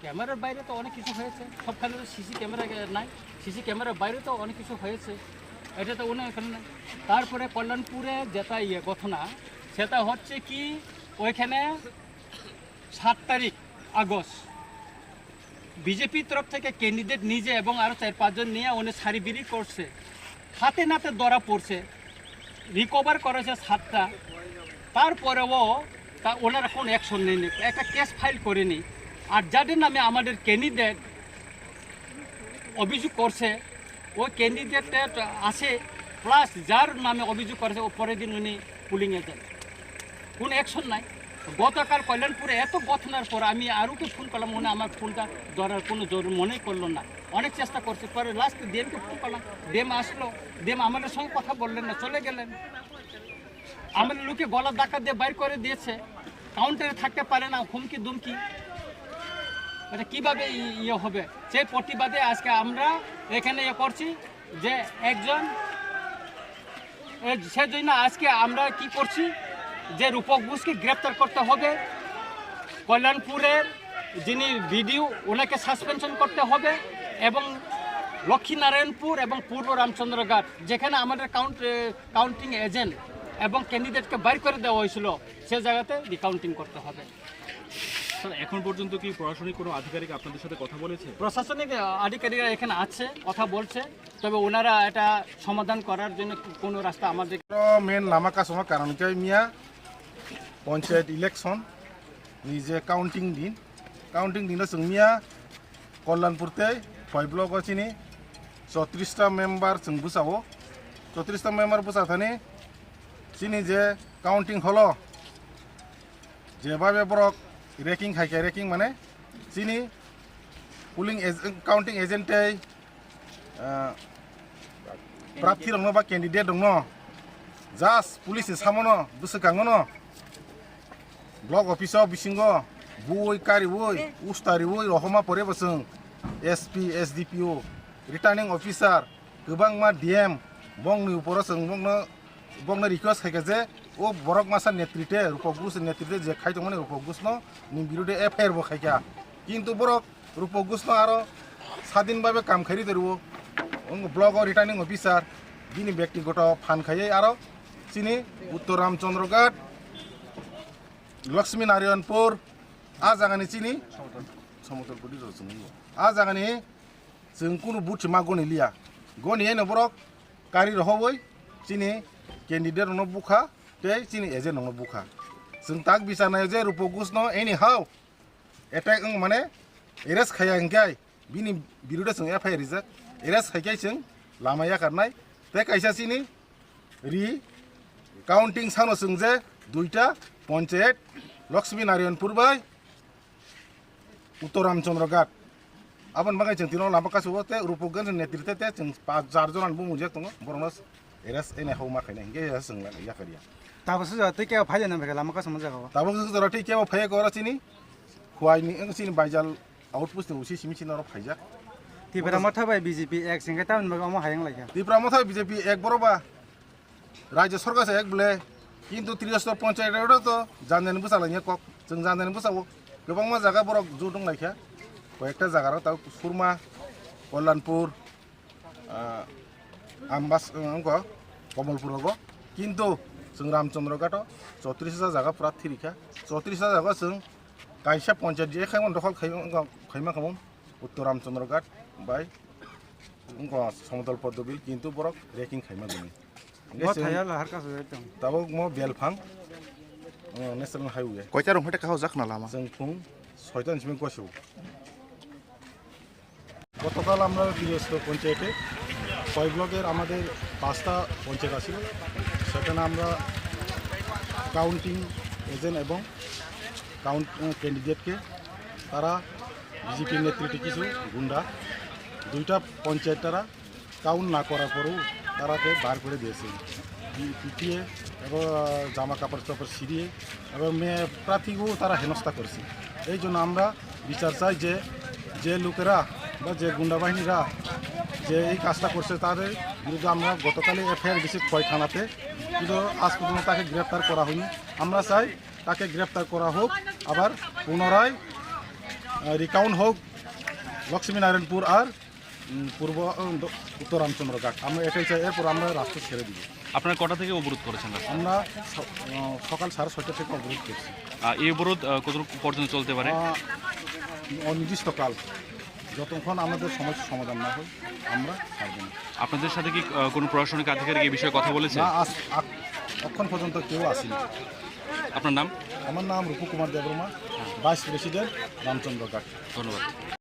ক্যামেরার বাইরে তো অনেক কিছু হয়েছে, সবখানে তো সিসি ক্যামেরা নাই, সিসি ক্যামেরার বাইরে তো অনেক কিছু হয়েছে, এটা তো অনেক এখানে নাই। তারপরে কল্যাণপুরে যেটা ঘটনা সেটা হচ্ছে কি, ওইখানে 7 তারিখ আগস্ট বিজেপির তরফ থেকে ক্যান্ডিডেট নিজে এবং আরও 4-5 জন নিয়ে উনি সারিবিরি করছে, হাতে নাতে ধরা পড়ছে, রিকভার করেছে 7টা। তারপরেও ওনারা কোনো অ্যাকশন নেয়নি, একটা কেস ফাইল করেনি। আর যাদের নামে আমাদের ক্যান্ডিডেট অভিযোগ করছে ওই ক্যান্ডিডেট আছে, প্লাস যার নামে অভিযোগ করেছে ও পরের দিন উনি পুলিংয়ে যান, কোনো অ্যাকশন নাই। গতকাল কল্যাণপুরে এত ঘটনার পর আমি আরোকে ফোন করলাম, উনি আমার ফোনটা ধরার কোনো জরুরি মনেই করলো না, অনেক চেষ্টা করছে। পরে লাস্ট ডিএমকে ফোন করলাম, ডিএম আসলো, ডিএম আমাদের সঙ্গে কথা বললেন না, চলে গেলেন। আমাদের লোকে গলার ধাক্কা দিয়ে বাইর করে দিয়েছে, কাউন্টারে থাকতে পারে না, হুমকি দুমকি, এটা কীভাবে হবে? সেই প্রতিবাদে আজকে আমরা এখানে করছি যে একজন, সেজন্য আজকে আমরা কি করছি যে রূপক ঘোষকে গ্রেপ্তার করতে হবে, কল্যাণপুরের যিনি ভিডিও ওনাকে সাসপেনশন করতে হবে, এবং লক্ষ্মীনারায়ণপুর এবং পূর্ব রামচন্দ্রঘাট যেখানে আমাদের কাউন্টিং এজেন্ট এবং ক্যান্ডিডেটকে বাইর করে দেওয়া হয়েছিল সে জায়গাতে রিকাউন্টিং করতে হবে। এখন পর্যন্ত কি প্রশাসনিক কোনো আধিকারিক আপনাদের সাথে কথা বলেছে? প্রশাসনিক আধিকারিকরা এখানে আছে, কথা বলছে, তবে ওনারা এটা সমাধান করার জন্য কোনো রাস্তা আমাদের মেন লামা কাসমা কারণ মিয়া পঞ্চায়েত ইলেকশন নিজে কাউন্টিং দিন মিয়া কল্যাণপুরতে 5 ব্লক চিনি 34টা মেম্বার जों বুসাবো 34টা মেম্বার বুসা থানি চিনি যে কাউন্টিং হলো যেভাবে বরক রেকিং খাইকে রেকিং মানে চিনি পুলিং কাউন্টিং এজেন্টে প্রার্থী দङ বা ক্যান্ডিডেট দङ জাস্ট পুলিশ সামনো বুসকাङनो ব্লক অফিসাव बिसिङ बुई कारिवै उस्तारिवै रहमा परेबो जों एसपी एसडीपीओ रिटार्निं अफिसार गोबां मा डीएम बंनि उपराव जों बंनो रिक्वेस्ट खायके जे ओ बरक मासा नेतृत्वे रूपक घोष नेतृत्वे जे खायदोंमोन रूपक घोषनो नि बिरुद्धे एफआईआर बो खायका किन्तु बरक रूपक घोषनो आरो स्वाधीनभावे काम खायरि दरिवो ब्लक रिटार्निं अफिसार बिनि व्यक्तिगत फान खायै आरो चिनि उत्तर रामचंद्रघाट लक्ष्मी नारायणपुर आ जागानि चिनि समतलपुरि जों आ जागानि जों कुनु बुथ मा गनिलिया गनियैनो बरक गारि रहबै चिनि कैंडिडेट न बुखा ते चिनि एजेंट न बुखा जों ताक बिसानाय जे रूपक घोषनो एनी हाउ एटाक माने एरेस्ट खाया इंगाय बिनि बिरुद्धे जों एफआईआर रिजा एरेस्ट खायखाय जों लामाया खारनाय ते कायसा चिनि रि काउंटिं सानो जों जे 2टा पंचायत लक्ष्मी नारायणपुर बाय उत्तर रामचंद्रघाट आबन बागाय जों तिनाव लामा कासो ते रूपक घोष नेतृत्व ते जों 4 जन बु मुजे दङ बरनो एरेस्ट एने हाउ माखायनाय इंगे जों याखारिया ताबसो जाते के फायजा न लामा कासो मजागो ताबसो जराते के फाय गरा चिनि खुवाइनि चिनि बायजाल आउटपोस्ट उसी सिमिसिन र फायजा तिब्रा मथाबाय बीजेपी एक सिंगे टाउन बागाव हायं लायखा तिब्रा मथा बीजेपी एक बरोबा राज्य सरकार से एक बोले किन्तु 30 पंचायत तो जानदेन बुसालाय कक जों जानदेन बुसावो गोबां मा जागा बरक जु दं लायखा कयेकटा जागा ता सुरमा कल्याणपुर आमबास अंको कमलपुरगो किन्तु जों रामचंद्रघाट 34 जागा पुरा थिरिखा 34 जागा जों कायसा पंचायत जे खायमन दखल खायमा खामो उत्तर रामचंद्रघाट बाय अंको समतल पदबिल किन्तु बरक रेकिं खायमा दङ तब मो बेलफां नेशनल हाईवे कयटा रंफाटे काहो जाखना लामा जों फुं 6টার সময় কষাবো গতকাল আমরা বীরস্ত পঞ্চায়েতে 6 ব্লকের আমাদের 5টা পঞ্চায়েত আছিল সেখানে আমরা কাউন্টিং এজেন্ট এবং ক্যান্ডিডেটকে তারা বিজেপি নেতৃত্বে কিছু গুন্ডা 2টা পঞ্চায়েত তারা কাউন্ট না করার পরেও তারাকে বার করে দিয়েছে পিটিয়ে এবং জামা কাপড় চাপড় ছিঁড়িয়ে এবং মেয়ে প্রার্থীকেও তারা হেনস্থা করছে এই জন্য আমরা বিচার চাই যে লোকেরা বা যে গুন্ডা বাহিনীরা যে এই কাজটা করছে তাদের বিরুদ্ধে আমরা গতকালই এফআইআর দিয়েছি খোয়াই থানাতে, কিন্তু আজ পর্যন্ত তাকে গ্রেপ্তার করা হয়নি। আমরা চাই তাকে গ্রেপ্তার করা হোক, আবার পুনরায় রিকাউন্ট হোক লক্ষ্মীনারায়ণপুর আর পূর্ব উত্তর রামচন্দ্রঘাট। আমরা এটাই চাই, এরপর আমরা রাস্তা ছেড়ে দিব। আপনারা কটা থেকে অবরোধ করেছেন রাস্তা? আমরা সকাল 6:30 থেকে অবরোধ করছি। এই অবরোধ কতটুকু পর্যন্ত চলতে পারে? অনির্দিষ্টকাল, যতক্ষণ আমাদের সমস্যার সমাধান না হয় আমরা ছাড়ব না। আপনাদের সাথে কি কোনো প্রশাসনিক আধিকারিক এই বিষয়ে কথা বলেছে? না, এখন পর্যন্ত কেউ আসেনি। আপনার নাম? আমার নাম রূপকুমার দেববর্মা, ভাইস প্রেসিডেন্ট রামচন্দ্রঘাট। ধন্যবাদ।